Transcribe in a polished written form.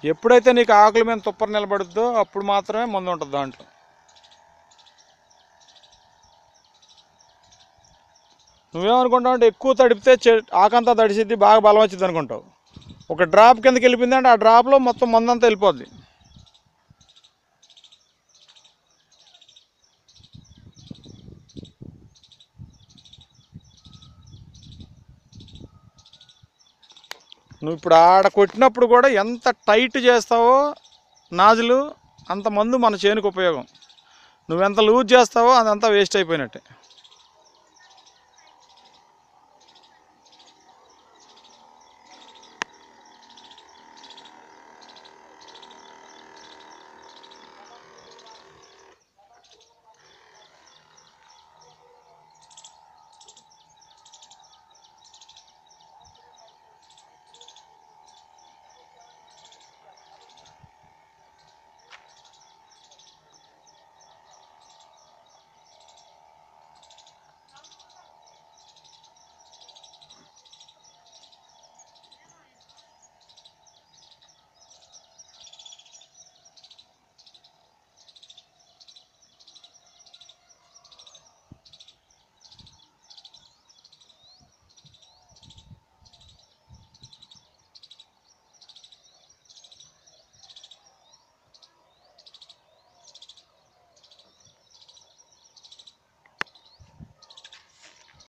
ఎప్పుడైతే నీకు ఆకుల మీద తుప్పర నిలబడుద్దో అప్పుడు మాత్రమే మందు ఉంటుంది దాంట్లో. నువ్వేమనుకుంటావు అంటే ఎక్కువ తడిపితే ఆకంతా తడిసిద్ది, బాగా బలం వచ్చింది అనుకుంటావు. ఒక డ్రాప్ కిందకి వెళ్ళిపోయిందంటే ఆ డ్రాప్లో మొత్తం మందంతా వెళ్ళిపోద్ది. నువ్వు ఇప్పుడు ఆడ కొట్టినప్పుడు కూడా ఎంత టైట్ చేస్తావో నాజులు అంత మందు మన చేనుకు ఉపయోగం. నువ్వెంత లూజ్ చేస్తావో అదంతా వేస్ట్ అయిపోయినట్టే.